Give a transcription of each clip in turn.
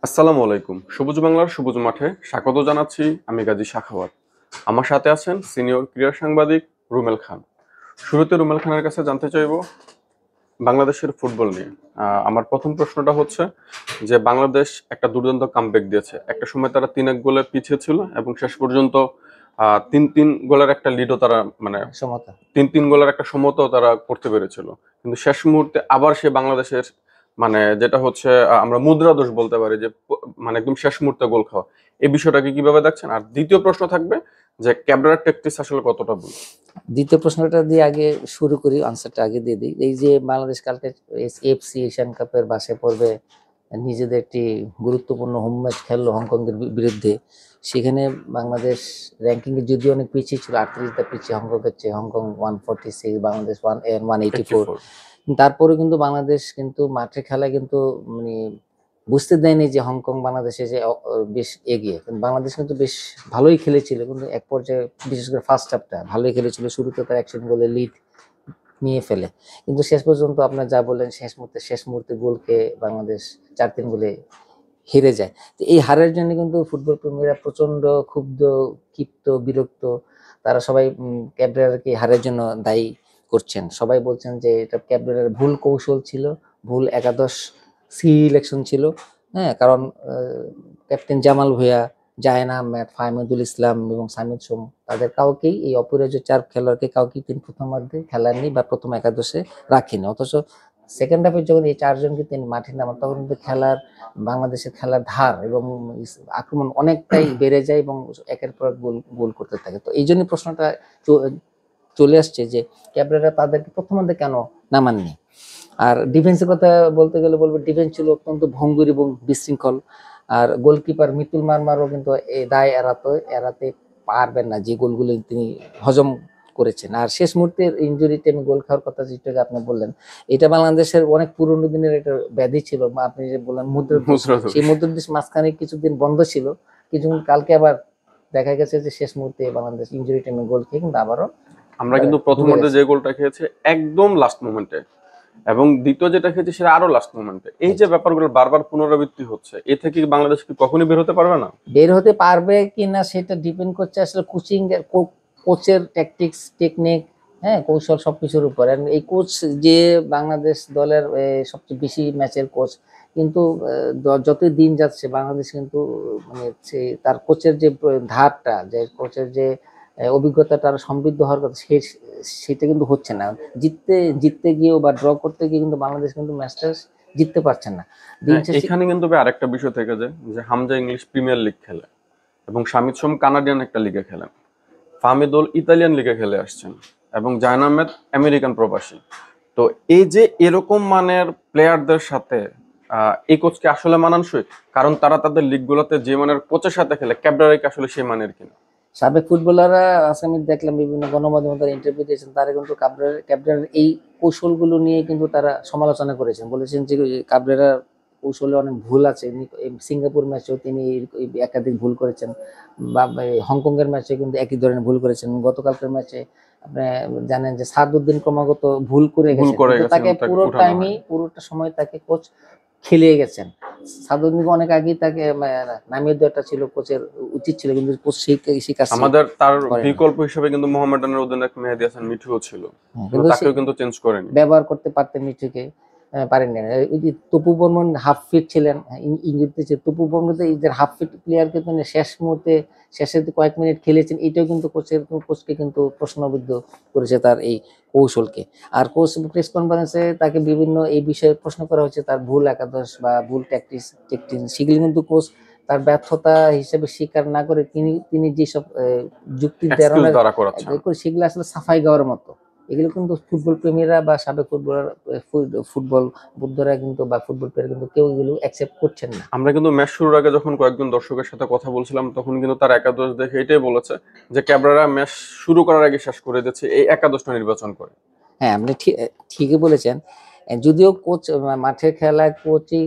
আসসালামু আলাইকুম। সবুজ বাংলার সবুজ মাঠে স্বাগত জানাচ্ছি আমি গাজী সাখাওয়াত। আমার সাথে আছেন সিনিয়র ক্রীড়া সাংবাদিক রুমেল খান। শুরুতে রুমেল খানের কাছে জানতে চাইবো বাংলাদেশের ফুটবল নিয়ে। আমার প্রথম প্রশ্নটা হচ্ছে যে বাংলাদেশ একটা দুর্দান্ত কামব্যাক দিয়েছে। একটা সময় তারা ৩-১ গোলে পিছিয়ে ছিল এবং শেষ পর্যন্ত ৩-৩ গোলের একটা লিডও তারা মানে সমতা ৩-৩ গোলের একটা সমতাও তারা করতে পেরেছিল। কিন্তু শেষ মুহূর্তে আবার সে বাংলাদেশের মানে যেটা হচ্ছে আমরা মুদ্রা দোষ বলতে পারি যে মানে একদম শেষ মুহূর্তে গোল খাওয়া। এই বিষয়টাকে কিভাবে দেখছেন? আর দ্বিতীয় প্রশ্ন থাকবে যে ক্যাবরেরার ট্যাকটিক্স আসলে কতটা ভুল? দ্বিতীয় প্রশ্নটা দিয়ে আগে শুরু করি, আনসারটা আগে দিয়ে দিই। এই যে বাংলাদেশ কালকে এফসি এশিয়ান কাপের বাছাই পর্বে নিজেদের একটি গুরুত্বপূর্ণ হোম ম্যাচ খেললো হংকংয়ের বিরুদ্ধে। সেখানে বাংলাদেশ র্যাঙ্কিং এ যদিও অনেক পিছিয়ে ছিল, 38টা পিছিয়ে হংকংয়ের চেয়ে। হংকং 146, বাংলাদেশ 184। তারপরে কিন্তু বাংলাদেশ কিন্তু মাঠের খেলায় কিন্তু মানে বুঝতে দেয়নি যে হংকং বাংলাদেশে যে বেশ এগিয়ে। কিন্তু বাংলাদেশ কিন্তু বেশ ভালোই খেলেছিল, কিন্তু এক পর্যায়ে বিশেষ করে ফার্স্ট হাফটা ভালোই খেলেছিল। শুরুতে তার 1 গোলে লিড নিয়ে ফেলে, কিন্তু শেষ পর্যন্ত আপনার যা বললেন, শেষ মুহূর্তে গোলকে বাংলাদেশ 4-3 গোলে হেরে যায়। তো এই হারের জন্য কিন্তু ফুটবল প্রেমীরা প্রচন্ড ক্ষুব্ধ, ক্ষিপ্ত, বিরক্ত। তারা সবাই ক্যাবরেরাকে হারের জন্য দায়ী করছেন। সবাই বলছেন যে এটা ক্যাবরেরার ভুল কৌশল ছিল, ভুল একাদশ সিলেকশন ছিল। হ্যাঁ, কারণ ক্যাপ্টেন জামাল ভুঁইয়া, জায়েন আহমেদ, ফাহমিদুল ইসলাম এবং সামিদ সোম, তাদের কাউকেই, এই অপরাজ্য 4 খেলোয়াড়কে কাউকেই তিনি প্রথমার্ধে খেলাননি বা প্রথম একাদশে রাখেনি। অথচ সেকেন্ড হাফে যখন এই 4 জনকে তিনি মাঠে নামান, তখন কিন্তু বাংলাদেশের খেলার ধার এবং আক্রমণ অনেকটাই বেড়ে যায় এবং একের পর এক গোল গোল করতে থাকে। তো এই জন্য প্রশ্নটা চলে আসছে যে ক্যাবরেরা তাদেরকে প্রথমার্ধে কেন নামাননি। আর ডিফেন্সের কথা বলতে গেলে বলবো, ডিফেন্স ছিল অত্যন্ত ভঙ্গুর এবং বিশৃঙ্খল। আর গোলকিপার মিতুল মারমারও কিন্তু এই দায় এড়াতে পারবেন না, যে গোলগুলো তিনি হজম করেছেন। আর শেষ মুহূর্তের ইনজুরি টাইমে গোল খাওয়ার কথা যেটা আপনি বললেন, এটা বাংলাদেশের অনেক পুরোনো দিনের একটা ব্যাধি ছিল। আপনি যে বললেন মুদ্রাদোষ, সেই মুদ্রাদোষ মাঝখানে কিছুদিন বন্ধ ছিল, কিছু কালকে আবার দেখা গেছে যে শেষ মুহূর্তে বাংলাদেশ ইনজুরি টাইমে গোল খেয়ে কিন্তু আবারও আমরা কিন্তু প্রথমার্ধে যে গোলটা খেয়েছি একদম লাস্ট মোমেন্টে, এবং দ্বিতীয় যেটা খেয়েছি সেটা আরো লাস্ট মোমেন্টে। এই যে ব্যাপারগুলো বারবার পুনরাবৃত্তি হচ্ছে, এ থেকে বাংলাদেশ কি কখনই বের হতে পারবে না? বের হতে পারবে কিনা সেটা ডিপেন্ড করছে আসলে কোচিং এর, কোচের ট্যাকটিক্স, টেকনিক, হ্যাঁ, কৌশল, সবকিছুর উপর। এই কোচ যে বাংলাদেশ দলের সবচেয়ে বেশি ম্যাচের কোচ, কিন্তু যতই দিন যাচ্ছে বাংলাদেশ কিন্তু মানে তার কোচের যে ধারটা, যে কোচের যে অভিজ্ঞতাটা আরো সমৃদ্ধ হওয়ার কথা, সেটা কিন্তু হচ্ছে না। জিততে গিয়েও বা ড্র করতে গিয়ে কিন্তু বাংলাদেশ কিন্তু ম্যাচটা জিততে পারছে না। এখানে কিন্তু আরেকটা বিষয় থেকে যায় যে হামজা ইংলিশ প্রিমিয়ার লিগ খেলে এবং শামিদ সোম কানাডিয়ান একটা লিগে খেলেন, ফাহমিদুল ইতালিয়ান লিগে খেলে আসছেন এবং জায়ন আহমেদ আমেরিকান প্রবাসী। তো এই যে এরকম মানের প্লেয়ারদের সাথে এই কোচকে আসলে মানানসই? কারণ তারা তাদের লিগগুলোতে যে মানের কোচের সাথে খেলে, ক্যাবরেরা কি আসলে সেই মানের কিনা? সাবেক ফুটবলাররা আসামি দেখলাম বিভিন্ন গণমাধ্যমে তারা ইন্টারভিউ দিয়েছেন, তারা কিন্তু কাবরেরার এই কৌশলগুলো নিয়ে কিন্তু তারা সমালোচনা করেছেন, বলেছেন যে কাবরেরার কৌশলে অনেক ভুল আছে। সিঙ্গাপুর ম্যাচেও তিনি একাধিক ভুল করেছেন, বা হংকং এর ম্যাচে কিন্তু একই ধরনের ভুল করেছেন। গতকালকের ম্যাচে আপনি জানেন যে সাদউদ্দিন ক্রমাগত ভুল করে গেছেন, তাকে পুরোটা সময় তাকে কোচ খেলিয়ে গেছেন। সাদউদ্দিনকে অনেক আগেই তাকে নামিয়ে দেওয়াটা ছিল কোচের উচিত ছিল, কিন্তু কোচ সেই কাজ আমাদের তার বিকল্প হিসেবে কিন্তু মোহামেডানের অধিনায়ক মেহেদী হাসান মিঠুও ছিল, কিন্তু তাকেও কিন্তু চেঞ্জ করেনি, ব্যবহার করতে পারতেন মিঠুকে, পারেননি। ওই যে তপু বর্মন হাফ ফিট ছিলেন, ইঞ্জুরিতে ছিল তপু বর্মন, এই যে হাফ ফিট প্লেয়ারকে শেষ মুহূর্তে, শেষের কয়েক মিনিট খেলেছেন, এটাও কিন্তু কোচকে কিন্তু প্রশ্নবিদ্ধ করেছে তার এই কৌশলকে। আর কোচ প্রেস কনফারেন্সে তাকে বিভিন্ন এই বিষয়ে প্রশ্ন করা হচ্ছে, তার ভুল একাদশ বা ভুল ট্যাকটিক্স, সেগুলি কিন্তু কোচ তার ব্যর্থতা হিসেবে স্বীকার না করে তিনি যেসব যুক্তি সেগুলো আসলে সাফাই গাওয়ার মতো। এগুলো কিন্তু ফুটবল প্রেমীরা বা সাবেক ফুটবল বুদ্ধরা কিন্তু বা ফুটবল প্লেয়ার কিন্তু কেউ এগুলো অ্যাকসেপ্ট করছেন না। আমরা কিন্তু ম্যাচ শুরুর আগে যখন কয়েকজন দর্শকের সাথে কথা বলছিলাম, তখন কিন্তু তার একাদশ দেখে এটাই বলেছে যে ক্যাবরেরা ম্যাচ শুরু করার আগে শেষ করে দিচ্ছে এই একাদশটা নির্বাচন করে। হ্যাঁ, আপনি ঠিকই বলেছেন। যদিও কোচ মাঠের খেলায় কোচই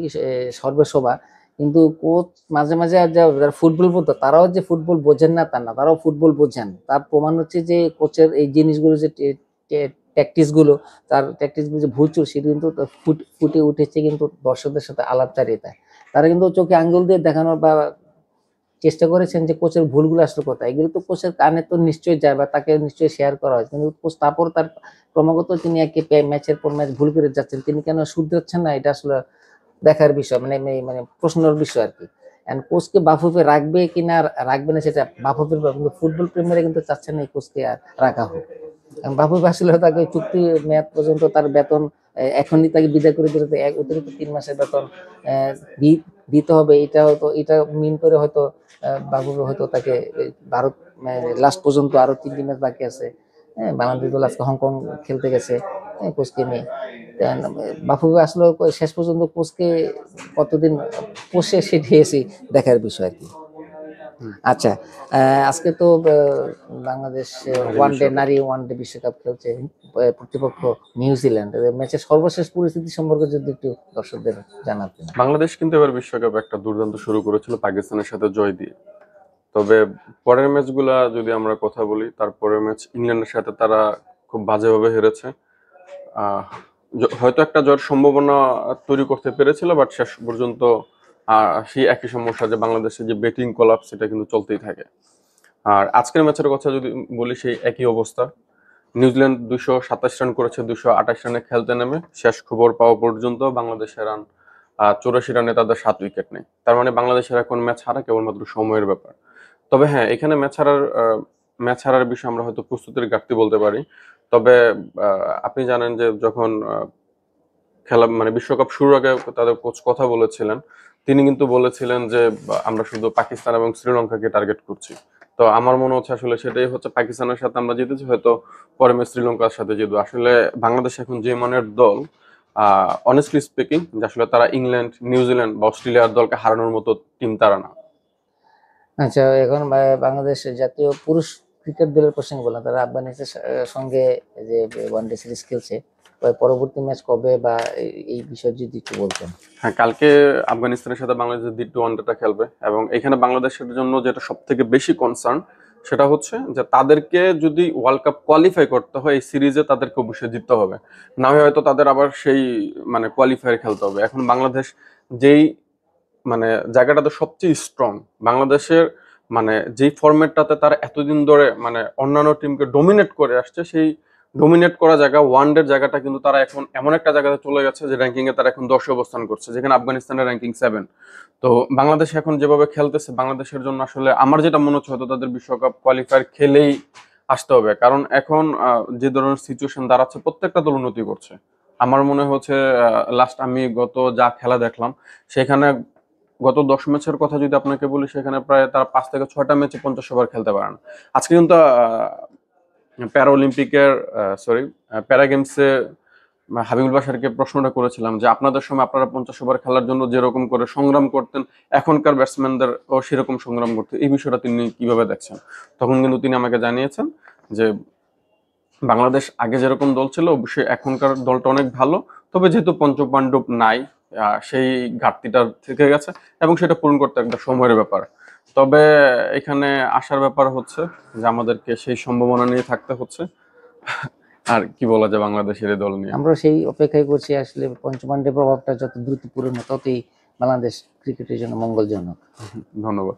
সর্বসভা, কিন্তু কোচ মাঝে মাঝে যারা ফুটবল বলতো তারাও যে ফুটবল বোঝেন না তা না, তারাও ফুটবল বোঝেন। তার প্রমাণ হচ্ছে যে কোচের এই জিনিসগুলো, যে ট্যাকটিক্স গুলো, তার ট্যাকটিক্স গুলো যে ভুল ছিল, সেটা কিন্তু ফুটে উঠেছে কিন্তু দর্শকদের সাথে আলাপচারিতায়। তারা কিন্তু চোখে আঙ্গুল দিয়ে দেখানোর বা চেষ্টা করেছেন যে কোচের ভুলগুলো আসলে কোথায়, এগুলো তো কোচের কানে তো নিশ্চয়ই যায় বা তাকে নিশ্চয়ই শেয়ার করা হয়, কিন্তু কোচ তারপর তার ক্রমাগত তিনি একে ম্যাচের পর ম্যাচ ভুল করে যাচ্ছেন, তিনি কেন শুধরাচ্ছেন না, এটা আসলে দেখার বিষয়, মানে প্রশ্নের বিষয় আর কি। এন্ড কোচকে বাফুফে রাখবে কিনা রাখবে না সেটা বাফুফের ব্যাপার, কিন্তু ফুটবল প্রেমীরা কিন্তু চাচ্ছেন না এই কোচকে আর রাখা হোক। কারণ বাফুফে আসলে তাকে চুক্তি মেয়াদ পর্যন্ত তার বেতন এখনই তাকে বিদায় করে দিলে তো এক অতিরিক্ত 3 মাসের বেতন দিতে হবে, এটা হয়তো এটা মিন করে হয়তো বাফুফে হয়তো তাকে ভারত লাস্ট পর্যন্ত আরো 3টি ম্যাচ বাকি আছে, হ্যাঁ বাংলাদেশ দল আজকে হংকং খেলতে গেছে কোচকে নিয়ে। বাফুফে আসলে শেষ পর্যন্ত কোচকে কতদিন পোষে সেটি এসে দেখার বিষয় আর কি। আচ্ছা, আজকে তো বাংলাদেশ নারী ওয়ানডে বিশ্বকাপ খেলছে, প্রতিপক্ষ নিউজিল্যান্ড, ম্যাচের সর্বশেষ পরিস্থিতি সম্পর্কে যদি একটু দর্শকদের জানাতেন। বাংলাদেশ কিন্তু এবার বিশ্বকাপে একটা দুর্দান্ত শুরু করেছিল পাকিস্তানের সাথে জয় দিয়ে। তবে পরের ম্যাচগুলা যদি আমরা কথা বলি, তারপরের ম্যাচ ইংল্যান্ডের সাথে তারা খুব বাজেভাবে হেরেছে। হয়তো একটা জয়ের সম্ভাবনা তৈরি করতে পেরেছিল, বাট শেষ পর্যন্ত সেই একই সমস্যা যে বাংলাদেশের যে ব্যাটিং কোলাপস সেটা কিন্তু চলতেই থাকে। আর আজকের ম্যাচের কথা যদি বলি, সেই একই অবস্থা। নিউজিল্যান্ড 227 রান করেছে 228 রানে খেলতে নেমে, শেষ খবর পাওয়া পর্যন্ত বাংলাদেশের রান 84 রানে তাদের 7 উইকেট নেই। তার মানে বাংলাদেশের এখন ম্যাচ হারা কেবলমাত্র সময়ের ব্যাপার। তবে হ্যাঁ, এখানে ম্যাচ হারার বিষয়ে আমরা হয়তো প্রস্তুতির ঘাটতি বলতে পারি। তবে আপনি জানেন যে যখন খেলা মানে বিশ্বকাপ শুরুর আগে তাদের কোচ কথা বলেছিলেন, তিনি কিন্তু বলেছিলেন যে আমরা শুধু পাকিস্তান এবং শ্রীলঙ্কাকে টার্গেট করছি। তো আমার মনে হচ্ছে আসলে সেটাই হচ্ছে, পাকিস্তানের সাথে আমরা জিতেছি, হয়তো পরে ম্যাচ শ্রীলঙ্কার সাথে জিতবো। আসলে বাংলাদেশ এখন যে মানের দল, অনেস্টলি স্পিকিং, যে আসলে তারা ইংল্যান্ড, নিউজিল্যান্ড বা অস্ট্রেলিয়ার দলকে হারানোর মতো টিম তারা না। আচ্ছা, এখন বাংলাদেশ জাতীয় পুরুষ ক্রিকেট দলের প্রসঙ্গে বললাম, তারা আফগানিস্তানের সঙ্গে যে ওয়ানডে সিরিজ খেলছে, পরবর্তী ম্যাচ কবে বা এই বিষয়ে যদি একটু বলতেন। হ্যাঁ, কালকে আফগানিস্তানের সাথে বাংলাদেশ দ্বিতীয় ওয়ানডেটা খেলবে, এবং এখানে বাংলাদেশের জন্য যেটা সব থেকে বেশি কনসার্ন সেটা হচ্ছে যে তাদেরকে যদি ওয়ার্ল্ড কাপ কোয়ালিফাই করতে হয়, এই সিরিজে তাদেরকে অবশ্যই জিততে হবে, না হয় হয়তো তাদের আবার সেই মানে কোয়ালিফায়ার খেলতে হবে। এখন বাংলাদেশ যেই মানে জায়গাটাতে সবচেয়ে স্ট্রং, বাংলাদেশের মানে যেই ফরম্যাটটাতে তারা এতদিন ধরে মানে অন্যান্য টিমকে ডোমিনেট করে আসছে, সেই ডোমিনেট করা জায়গা ওয়ানডের জায়গাটা কিন্তু তারা এখন এমন একটা জায়গাতে চলে গেছে যে র্যাঙ্কিং এ তারা এখন 10 অবস্থান করছে, যেখানে আফগানিস্তানের র্যাঙ্কিং 7। তো বাংলাদেশ এখন যেভাবে খেলতেছে, বাংলাদেশের জন্য আসলে আমার যেটা মনে হচ্ছে হয়তো তাদের বিশ্বকাপ কোয়ালিফায়ার খেলেই আসতে হবে, কারণ এখন যে ধরনের সিচুয়েশন দাঁড়াচ্ছে প্রত্যেকটা দল উন্নতি করছে। আমার মনে হচ্ছে লাস্ট আমি গত যা খেলা দেখলাম, সেখানে গত 10 ম্যাচের কথা যদি আপনাকে বলি, সেখানে প্রায় তারা 5 থেকে 6টা ম্যাচে 50 ওভার খেলতে পারে না। আজকে কিন্তু প্যারা অলিম্পিকের প্যারা গেমসে হাবিবুল বাশারকে প্রশ্নটা করেছিলাম যে আপনাদের সময় আপনারা 50 ওভার খেলার জন্য যেরকম করে সংগ্রাম করতেন, এখনকার ব্যাটসম্যানদের ও সেরকম সংগ্রাম করতে, এই বিষয়টা তিনি কিভাবে দেখছেন? তখন কিন্তু তিনি আমাকে জানিয়েছেন যে বাংলাদেশ আগে যেরকম দল ছিল অবশ্যই এখনকার দলটা অনেক ভালো, তবে যেহেতু পঞ্চপাণ্ডব নাই, সেই ঘাটতিটা থেকে গেছে এবং সেটা পূরণ করতে একটা সময়ের ব্যাপার। তবে এখানে আসার ব্যাপার হচ্ছে যে আমাদেরকে সেই সম্ভাবনা নিয়ে থাকতে হচ্ছে। আর কি বলা যায় বাংলাদেশের এই দল নিয়ে? আমরা সেই অপেক্ষায় করছি, আসলে পঞ্চপাণ্ডের প্রভাবটা যত দ্রুত পূরণ হয় ততই বাংলাদেশ ক্রিকেটের জন্য মঙ্গলজনক। ধন্যবাদ।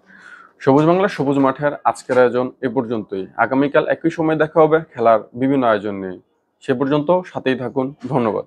সবুজ বাংলা সবুজ মাঠের আজকের আয়োজন এ পর্যন্তই। আগামীকাল একই সময় দেখা হবে খেলার বিভিন্ন আয়োজন নিয়ে। সে পর্যন্ত সাথেই থাকুন। ধন্যবাদ।